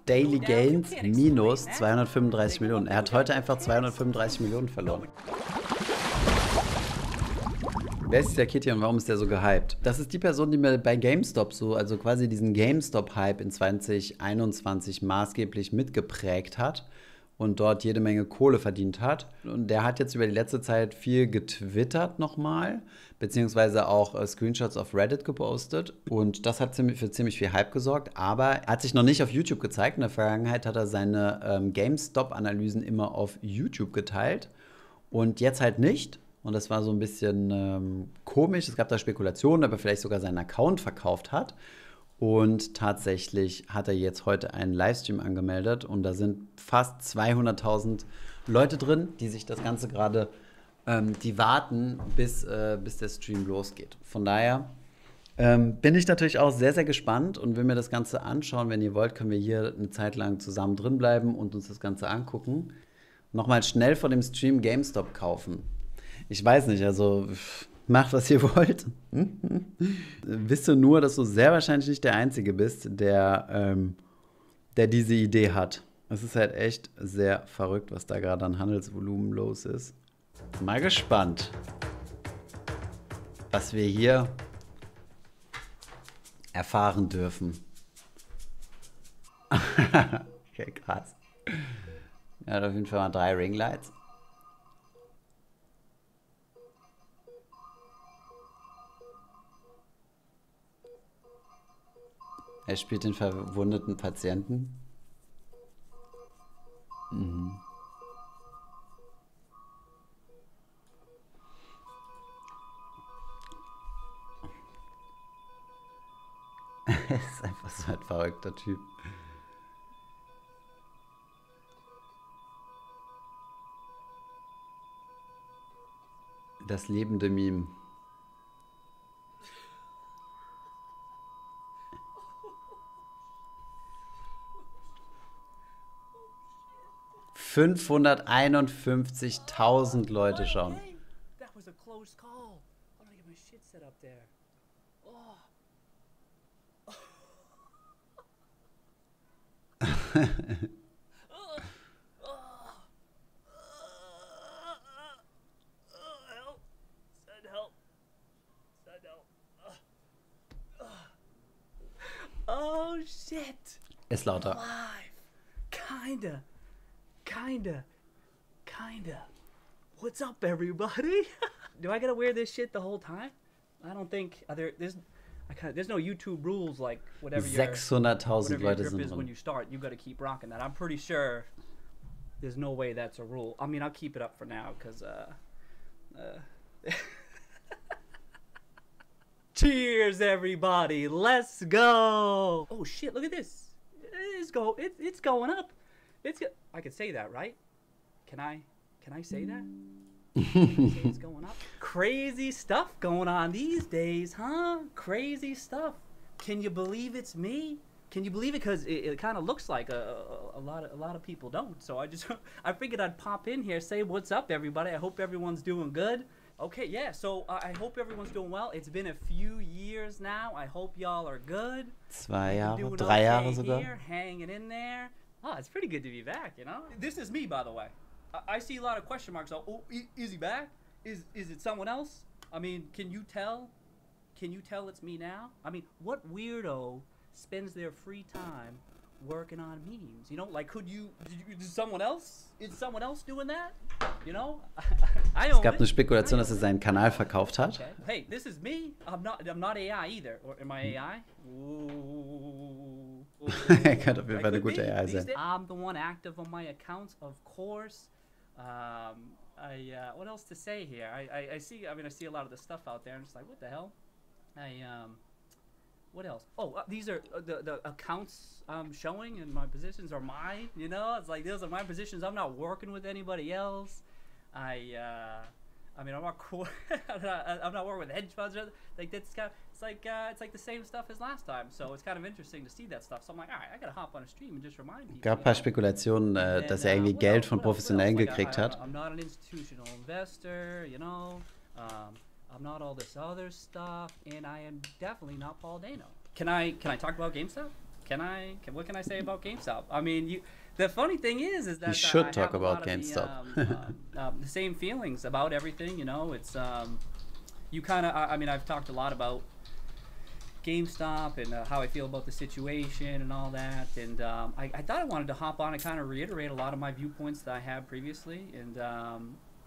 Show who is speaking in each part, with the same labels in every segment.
Speaker 1: Daily Gains minus 235 Millionen. Er hat heute einfach 235 Millionen verloren. Wer ist der Kitty und warum ist der so gehypt? Das ist die Person, die mir bei Gamestop also quasi diesen Gamestop-Hype in 2021 maßgeblich mitgeprägt hat und dort jede Menge Kohle verdient hat. Und der hat jetzt über die letzte Zeit viel getwittert nochmal, beziehungsweise auch Screenshots auf Reddit gepostet. Und das hat für ziemlich viel Hype gesorgt, aber er hat sich noch nicht auf YouTube gezeigt. In der Vergangenheit hat er seine GameStop-Analysen immer auf YouTube geteilt und jetzt halt nicht. Und das war so ein bisschen komisch. Es gab da Spekulationen, ob er vielleicht sogar seinen Account verkauft hat. Und tatsächlich hat er jetzt heute einen Livestream angemeldet. Und da sind fast 200.000 Leute drin, die sich das Ganze gerade, die warten, bis der Stream losgeht. Von daher bin ich natürlich auch sehr, sehr gespannt und will mir das Ganze anschauen. Wenn ihr wollt, können wir hier eine Zeit lang zusammen drin bleiben und uns das Ganze angucken. Nochmal schnell vor dem Stream GameStop kaufen. Ich weiß nicht, also macht, was ihr wollt. Wisse nur, dass du sehr wahrscheinlich nicht der Einzige bist, der diese Idee hat. Es ist halt echt sehr verrückt, was da gerade an Handelsvolumen los ist. Mal gespannt, was wir hier erfahren dürfen. Okay, krass. Er hat auf jeden Fall mal 3 Ringlights. Er spielt den verwundeten Patienten. Mhm. Er ist einfach so ein verrückter Typ. Das lebende Meme. $551.000 Leute schauen.
Speaker 2: Oh shit.
Speaker 1: Ist lauter.
Speaker 2: Alive. Kinda. What's up, everybody? Do I gotta wear this shit the whole time? I don't think there's no YouTube rules like whatever your
Speaker 1: 600.000 Leute
Speaker 2: drip
Speaker 1: sind
Speaker 2: is when
Speaker 1: drin.
Speaker 2: you start. You gotta keep rocking that. I'm pretty sure there's no way that's a rule. I mean, I'll keep it up for now because cheers, everybody. Let's go. Oh shit! Look at this. It's going up. I can say that, right? Can I say that? It's going up. Crazy stuff going on these days, huh? Crazy stuff. Can you believe it's me? Can you believe it? Because it kind of looks like a lot of people don't. So I figured I'd pop in here, say what's up, everybody. I hope everyone's doing good. Okay, yeah. So I hope everyone's doing well. It's been a few years now. I hope y'all are good.
Speaker 1: 2 Jahre,
Speaker 2: Doing
Speaker 1: 3
Speaker 2: okay
Speaker 1: Jahre sogar.
Speaker 2: here, hanging in there. Oh, it's pretty good to be back, you know? This is me, by the way. I see a lot of question marks. Oh, is he back? Is it someone else? I mean, can you tell? Can you tell it's me now? I mean, what weirdo spends their free time working on memes? You know, like, is someone else? Is someone else doing that? You know?
Speaker 1: Es gab eine Spekulation, dass er seinen Kanal verkauft hat.
Speaker 2: Okay. Hey, this is me. I'm not AI either. Or am I AI? Ooh.
Speaker 1: Er könnte auf jeden Fall eine gute AI sein.
Speaker 2: I'm the one active on my accounts, of course. What else to say here? I see a lot of the stuff out there. I'm just like, what the hell? What else? Oh, these are the accounts I'm showing, and my positions are mine. You know, it's like those are my positions. I'm not working with anybody else. I'm not cool. I'm not working with hedge funds. Like it's like the same stuff as last time. So it's kind of interesting to see that stuff. So I'm like, all right, I gotta hop on a stream and just remind people.
Speaker 1: Gab ein paar Spekulationen, dass er irgendwie Geld von Professionellen gekriegt hat.
Speaker 2: I'm not an institutional investor, you know. I'm not all this other stuff, and I am definitely not Paul Dano. Can I talk about GameStop? what can I say about GameStop? I mean, the funny thing is that
Speaker 1: you should talk about GameStop.
Speaker 2: The same feelings about everything. You know, it's you kind of. I mean, I've talked a lot about GameStop and how I feel about the situation and all that. And I thought I wanted to hop on and kind of reiterate a lot of my viewpoints that I had previously.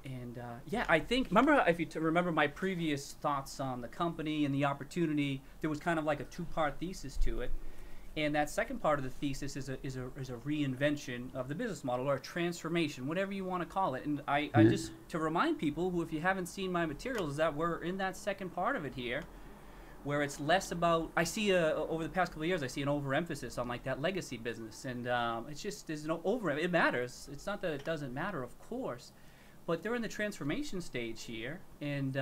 Speaker 2: And yeah, I think, if you remember my previous thoughts on the company and the opportunity, there was kind of like a two-part thesis to it. And that second part of the thesis is a reinvention of the business model, or a transformation, whatever you want to call it. And I just, to remind people who, if you haven't seen my materials, is that we're in that second part of it here, where it's less about, I see over the past couple of years, I see an overemphasis on like that legacy business. And it's just, there's no it matters. It's not that it doesn't matter, of course. But they're in the transformation stage here, and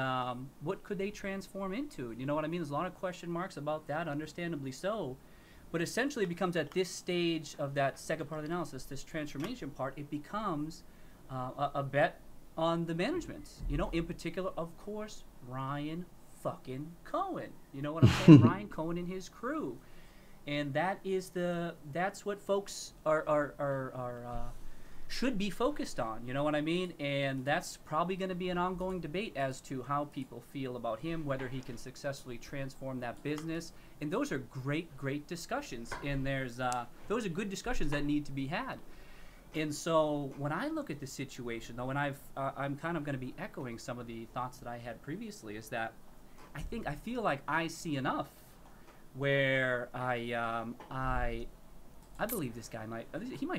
Speaker 2: what could they transform into? You know what I mean? There's a lot of question marks about that, understandably so. But essentially it becomes at this stage of that second part of the analysis, this transformation part, it becomes a bet on the management. You know, in particular, of course, Ryan fucking Cohen. You know what I'm saying? Ryan Cohen and his crew. And that's what folks are should be focused on, you know what I mean? And that's probably going to be an ongoing debate as to how people feel about him, whether he can successfully transform that business. And those are great discussions. And those are good discussions that need to be had. And so when I look at the situation, though, and I'm kind of going to be echoing some of the thoughts that I had previously, is that I feel like I see enough where I believe this guy might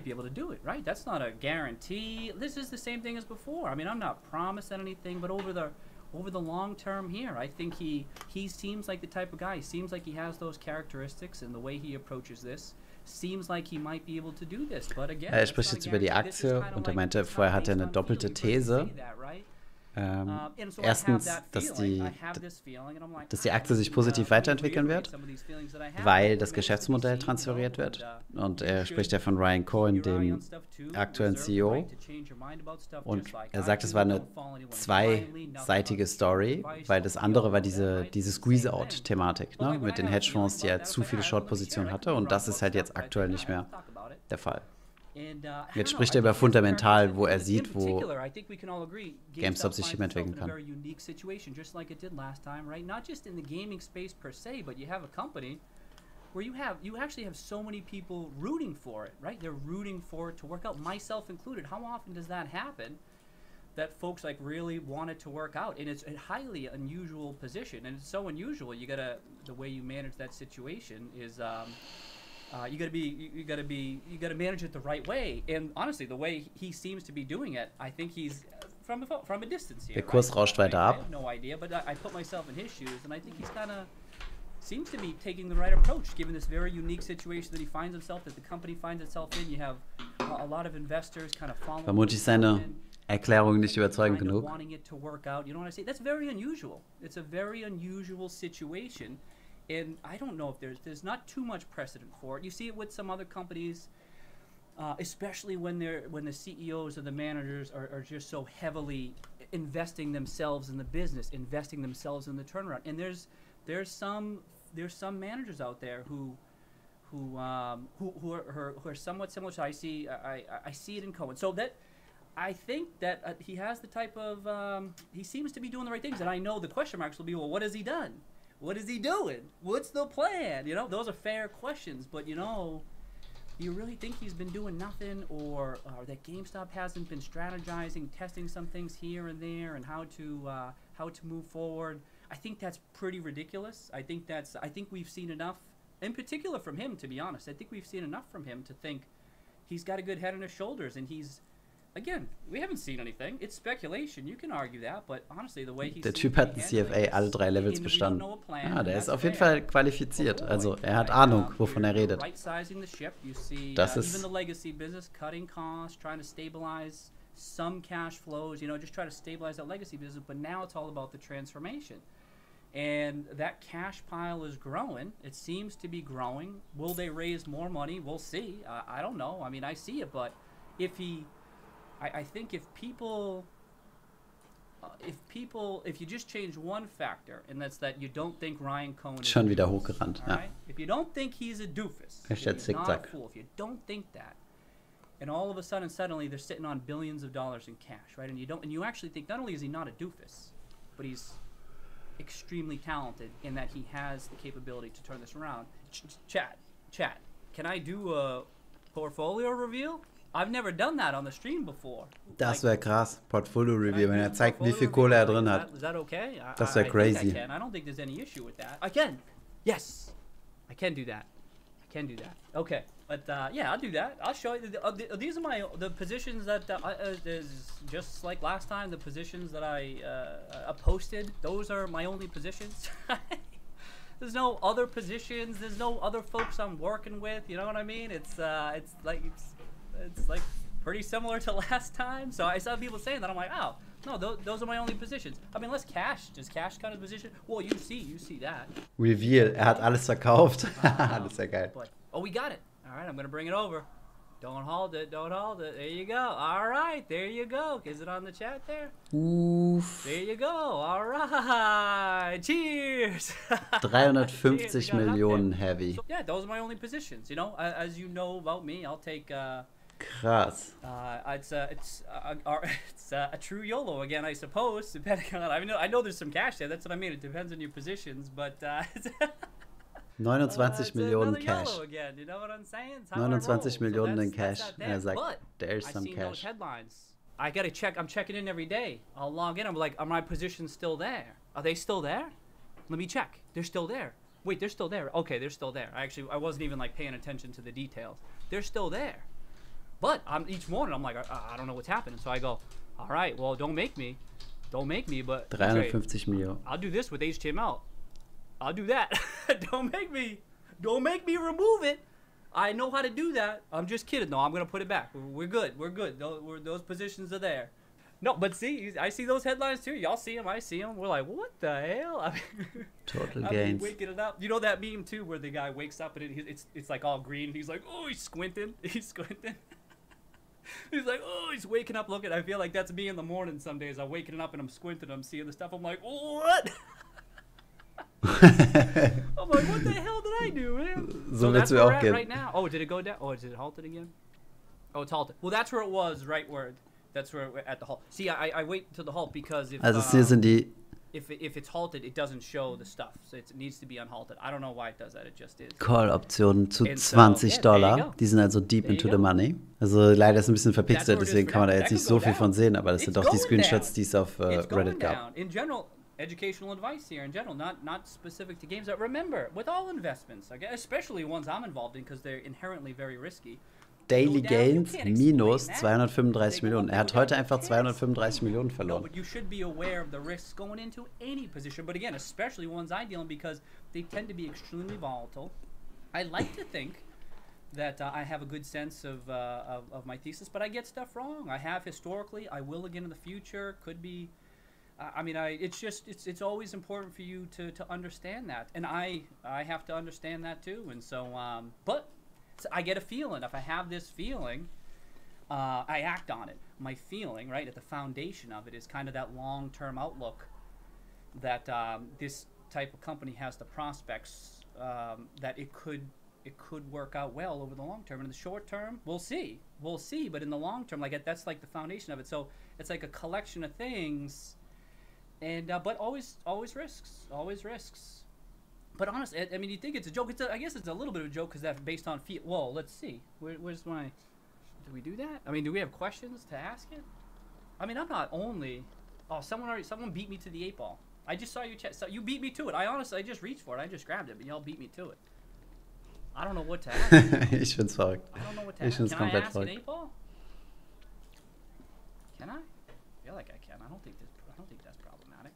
Speaker 2: be able to do it, right? That's not a guarantee. This is the same thing as before. I mean, I'm not promised anything, but over the long term here, I think he seems like the type of guy. He seems like he has those characteristics, and the way he approaches this seems like he might be able to do this. But again,
Speaker 1: er spricht jetzt über die Aktie und er meinte, vorher hat er eine doppelte These. Erstens, dass die Aktie sich positiv weiterentwickeln wird, weil das Geschäftsmodell transferiert wird. Und er spricht ja von Ryan Cohen, dem aktuellen CEO. Und er sagt, es war eine zweiseitige Story, weil das andere war diese Squeeze-Out-Thematik, ne? Mit den Hedgefonds, die er zu viele Short-Positionen hatte. Und das ist halt jetzt aktuell nicht mehr der Fall. Jetzt spricht er über fundamental, wo er sieht, wo GameStop sich eben entwickeln kann.
Speaker 2: Where you actually have so many people rooting for it, right? They're rooting for it to work out, myself included. How often does that happen? That folks like really want it to work out, and it's a highly unusual position, and it's so unusual. The way you manage that situation is. You gotta manage it the right way. And honestly, the way he seems to be doing it, I think he's from a distance here.
Speaker 1: Der Kurs rauscht weiter ab.
Speaker 2: I have no idea, but I put myself in his shoes, and I think he's kind of seems to be taking the right approach, given this very unique situation that he finds himself, that the company finds itself in. You have a lot of investors kind of following.
Speaker 1: Vermutlich seine Erklärung nicht überzeugend genug.
Speaker 2: Wanting it to work out. You know what I say? That's very unusual. It's a very unusual situation. And I don't know if there's not too much precedent for it. You see it with some other companies, especially when the CEOs or the managers are just so heavily investing themselves in the business, investing themselves in the turnaround. And there's some managers out there who are somewhat similar. So I see it in Cohen. So that I think that he has the type of he seems to be doing the right things. And I know the question marks will be, well, what has he done? What is he doing? What's the plan? You know, those are fair questions, but you know, you really think he's been doing nothing, or that GameStop hasn't been strategizing, testing some things here and there, and how to move forward? I think that's pretty ridiculous. I think we've seen enough, in particular from him, to be honest. I think we've seen enough from him to think he's got a good head on his shoulders, and he's. Again, we haven't seen anything. It's speculation. You can argue that, but honestly, the way
Speaker 1: der Typ hat in CFA alle 3 Levels bestanden. Ja, der ist auf jeden Fall qualifiziert. Also er hat Ahnung, wovon er redet. Das ist
Speaker 2: even the legacy business cutting costs, trying to stabilize some cash flows. You know, just try to stabilize that legacy business. But now it's all about the transformation, and that cash pile is growing. It seems to be growing. Will they raise more money? We'll see. I don't know. I mean, I see it, but if he I think if people if you just change one factor, and that's that you don't think Ryan Cohen is
Speaker 1: Schon wieder hochgerannt. Ja.
Speaker 2: right? If you don't think he's a doofus,
Speaker 1: Er
Speaker 2: if
Speaker 1: steht
Speaker 2: he's not a
Speaker 1: zickzack.
Speaker 2: fool, if you don't think that, and all of a sudden, suddenly they're sitting on billions of dollars in cash, right? And you actually think not only is he not a doofus, but he's extremely talented in that he has the capability to turn this around. Chat, can I do a portfolio reveal? I've never done that on the stream before.
Speaker 1: Das wäre krass. Portfolio-Review, wenn er zeigt, wie viel Kohle er drin hat.
Speaker 2: Is that okay?
Speaker 1: Das wäre crazy.
Speaker 2: I don't think there's any issue with that. I can. Yes. I can do that. Okay. But yeah, I'll do that. I'll show you. These are the positions that just like last time, the positions that I posted. Those are my only positions. There's no other positions. There's no other folks I'm working with. You know what I mean? It's like pretty similar to last time. So I saw people saying that. I'm like, oh no, those are my only positions. I mean, does cash count as position? Well, you see that.
Speaker 1: Reveal, er hat alles verkauft. Das ist ja geil.
Speaker 2: But, oh, we got it. All right, I'm gonna bring it over. Don't hold it. There you go. All right, there you go. Is it on the chat there?
Speaker 1: Uff.
Speaker 2: There you go. All right. Cheers.
Speaker 1: 350 Millionen heavy.
Speaker 2: So, yeah, those are my only positions. You know, as you know about me, I'll take.
Speaker 1: Krass.
Speaker 2: It's a true YOLO again, I suppose. Depending on, I know there's some cash there. That's what I mean. It depends on your positions, but.
Speaker 1: 29 Millionen Cash.
Speaker 2: Again, you know what I'm saying?
Speaker 1: 29 Millionen in Cash. Er sagt, there's some
Speaker 2: I've seen those
Speaker 1: cash.
Speaker 2: headlines. I gotta check. I'm checking in every day. I'll log in. I'm like, are my positions still there? Are they still there? Let me check. They're still there. Wait, they're still there. Okay, they're still there. I wasn't even like paying attention to the details. They're still there. But each morning I'm like, I don't know what's happening. So I go, all right, well, don't make me, but
Speaker 1: 350 Millionen.
Speaker 2: I'll do this with HTML. I'll do that. Don't make me remove it. I know how to do that. I'm just kidding. No, I'm gonna put it back. We're good. Those positions are there. No, but see, I see those headlines too. Y'all see them. I see them. We're like, what the hell? I mean,
Speaker 1: Total
Speaker 2: I
Speaker 1: gains.
Speaker 2: mean, waking it up. You know that meme too, where the guy wakes up and it's like all green. He's like, oh, he's squinting. He's like, oh, he's waking up looking. I feel like that's me in the morning some days. I'm waking up and I'm squinting. I'm seeing the stuff. I'm like, what? I'm like, what the hell did I do, man?
Speaker 1: So
Speaker 2: that's
Speaker 1: willst du
Speaker 2: where we're
Speaker 1: auch
Speaker 2: at
Speaker 1: gehen.
Speaker 2: right now. Oh, did it go down? Oh, did it halted again? Oh, it's halted. Well, that's where it was, right where. That's where we're at the halt. See, I wait until the halt because if
Speaker 1: Also hier sind die
Speaker 2: if it's halted, it doesn't show the stuff. So it needs to be unhalted. I don't know why it does that. It just is.
Speaker 1: Call-Optionen zu
Speaker 2: And so,
Speaker 1: $20.
Speaker 2: yeah, there you go.
Speaker 1: Die sind also deep
Speaker 2: There
Speaker 1: into
Speaker 2: you
Speaker 1: the
Speaker 2: go.
Speaker 1: money. Also leider ist ein bisschen verpixelt,
Speaker 2: That's where it is
Speaker 1: deswegen
Speaker 2: for
Speaker 1: kann man da
Speaker 2: now.
Speaker 1: jetzt
Speaker 2: That
Speaker 1: nicht
Speaker 2: could
Speaker 1: so
Speaker 2: go
Speaker 1: viel
Speaker 2: down.
Speaker 1: von sehen, aber das sind
Speaker 2: It's
Speaker 1: doch die
Speaker 2: going
Speaker 1: Screenshots,
Speaker 2: down.
Speaker 1: die es auf
Speaker 2: It's going
Speaker 1: Reddit gab.
Speaker 2: down. In general, educational advice here in general, not specific to games. But remember, with all investments, okay, especially ones I'm involved in, because they're inherently very risky.
Speaker 1: Daily
Speaker 2: Go down, you
Speaker 1: Gains
Speaker 2: can't
Speaker 1: minus
Speaker 2: explain that.
Speaker 1: 235 Millionen. Er hat heute einfach
Speaker 2: Yes.
Speaker 1: 235 Millionen
Speaker 2: No,
Speaker 1: verloren.
Speaker 2: but you should be aware of the risks going into any position. But again, especially ones I deal in, because they tend to be extremely volatile. I like to think that I have a good sense of my thesis, but I get stuff wrong. I have historically. I will again in the future. Could be. I mean, it's always important for you to understand that, and I have to understand that too. And so, but I get a feeling. If I have this feeling, I act on it. My feeling, right, at the foundation of it is kind of that long-term outlook that this type of company has the prospects that it could work out well over the long term. In the short term, we'll see. But in the long term, like that's like the foundation of it. So it's like a collection of things, and but always risks. But honestly, I mean, you think it's a joke. I guess it's a little bit of a joke because that's based on fee. Whoa, let's see. Where's my? Do we do that? I mean, do we have questions to ask it? I mean, I'm not only. Oh, someone beat me to the 8-ball. I just saw your chat. So you beat me to it. I just reached for it. I just grabbed it, but y'all beat me to it. I don't know what to ask.
Speaker 1: Ich find's verrückt.
Speaker 2: I don't know what to
Speaker 1: Ich
Speaker 2: ask.
Speaker 1: find's
Speaker 2: Can I
Speaker 1: komplett
Speaker 2: ask an
Speaker 1: verrückt.
Speaker 2: 8-ball? Can I? I feel like I can. I don't think that's problematic.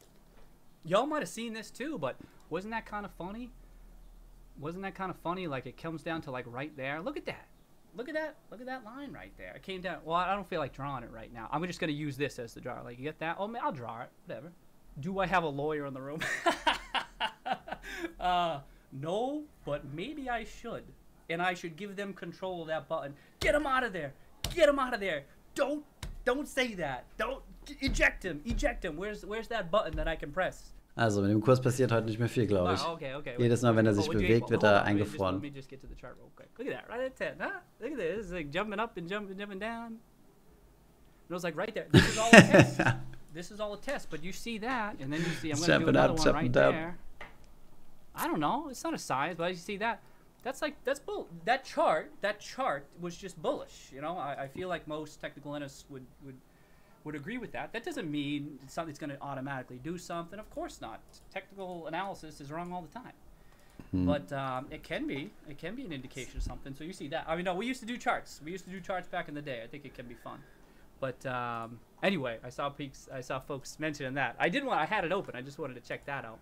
Speaker 2: Y'all might have seen this too, but wasn't that kind of funny? Like it comes down to like right there. Look at that. Look at that line right there. It came down. Well, I don't feel like drawing it right now. I'm just gonna use this as the draw. Like you get that? Oh, I'll draw it. Whatever. Do I have a lawyer in the room? No, but maybe I should. And I should give them control of that button. Get them out of there. Get them out of there. Don't Don't say that. Don't eject him. Eject him. Where's that button that I can press?
Speaker 1: Also, mit dem Kurs passiert heute nicht mehr viel, glaube ich.
Speaker 2: Oh, okay.
Speaker 1: Jedes Mal, wenn er sich bewegt, wird er eingefroren.
Speaker 2: Let me just get to the chart real quick. Look at that, right at 10. Huh? Look at this. It's like jumping up and jumping down. And it was like right there. This is all a test. This is all a test, but you see that, and then you see I'm going to do another one right there. I don't know. It's not a size, but you see that. That's bull. That chart was just bullish. You know, I feel like most technical analysts would agree with that. That doesn't mean something's going to automatically do something. Of course not. Technical analysis is wrong all the time. But it can be an indication of something. So you see that. I mean, no, we used to do charts. We used to do charts back in the day. I think it can be fun. But anyway, I saw folks mentioning that. I had it open. I just wanted to check that out.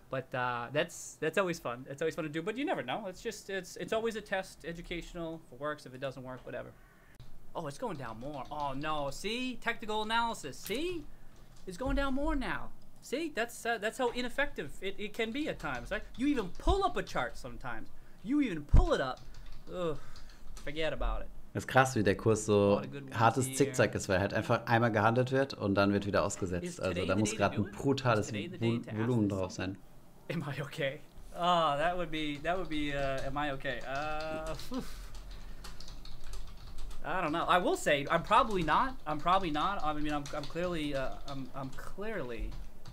Speaker 2: But that's always fun. It's always fun to do. But you never know. It's always a test, educational. If it works, if it doesn't work, whatever. Oh, it's going down more. Oh no! See, technical analysis. See, it's going down more now. See, that's how ineffective it can be at times. Right? You even pull up a chart sometimes. You even pull it up. Ugh, forget about it.
Speaker 1: Das ist krass, wie der Kurs so hartes Zickzack ist, weil halt einfach einmal gehandelt wird und dann wird wieder ausgesetzt. Also da muss gerade ein brutales Volumen drauf sein.
Speaker 2: Am I okay? Oh, that would be. Am I okay? I don't know. I will say I'm probably not. I mean, I'm clearly I'm clearly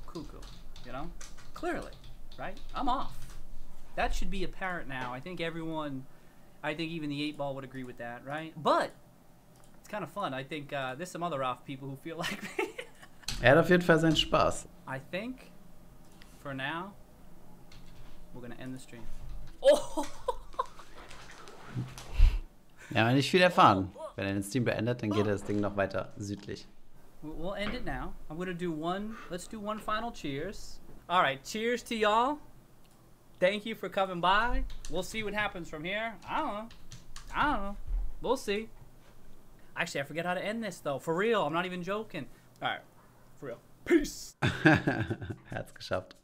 Speaker 2: cuckoo. You know, clearly, right? I'm off. That should be apparent now. I think even the 8-ball would agree with that, right? But it's kind of fun. I think there's some other off people who feel like me.
Speaker 1: Er hat auf jeden Fall seinen Spaß.
Speaker 2: I think for now we're gonna end the stream. Oh.
Speaker 1: Ja, aber nicht viel erfahren. Wenn er den Stream beendet, dann geht das Ding noch weiter südlich.
Speaker 2: We'll end it now. I'm gonna do one. Let's do one final cheers. All right, cheers to y'all. Thank you for coming by. We'll see what happens from here. I don't know. We'll see. Actually, I forget how to end this though. For real, I'm not even joking. All right, for real. Peace.
Speaker 1: Hat's geschafft.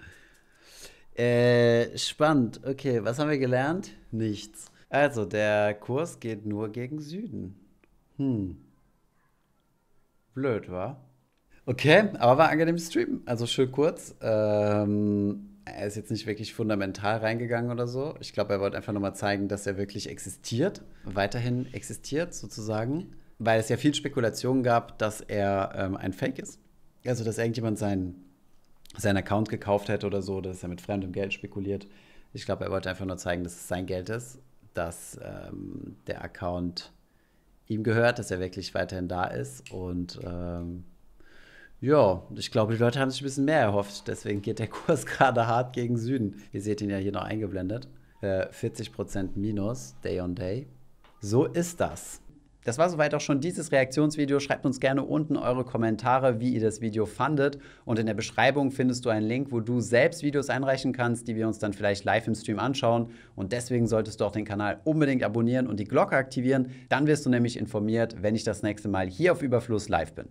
Speaker 1: Spannend. Okay, was haben wir gelernt? Nichts. Also, der Kurs geht nur gegen Süden. Blöd, wa? Okay, aber war ein angenehmes Stream. Also schön kurz. Er ist jetzt nicht wirklich fundamental reingegangen oder so. Ich glaube, er wollte einfach nochmal zeigen, dass er wirklich existiert. Weiterhin existiert, sozusagen. Weil es ja viel Spekulation gab, dass er ein Fake ist. Also, dass irgendjemand seinen Account gekauft hätte oder so, dass er mit fremdem Geld spekuliert. Ich glaube, er wollte einfach nur zeigen, dass es sein Geld ist, dass der Account ihm gehört, dass er wirklich weiterhin da ist. Und ja, ich glaube, die Leute haben sich ein bisschen mehr erhofft. Deswegen geht der Kurs gerade hart gegen Süden. Ihr seht ihn ja hier noch eingeblendet. 40% minus, Day on Day. So ist das. Das war soweit auch schon dieses Reaktionsvideo. Schreibt uns gerne unten eure Kommentare, wie ihr das Video fandet. Und in der Beschreibung findest du einen Link, wo du selbst Videos einreichen kannst, die wir uns dann vielleicht live im Stream anschauen. Und deswegen solltest du auch den Kanal unbedingt abonnieren und die Glocke aktivieren. Dann wirst du nämlich informiert, wenn ich das nächste Mal hier auf Überfluss live bin.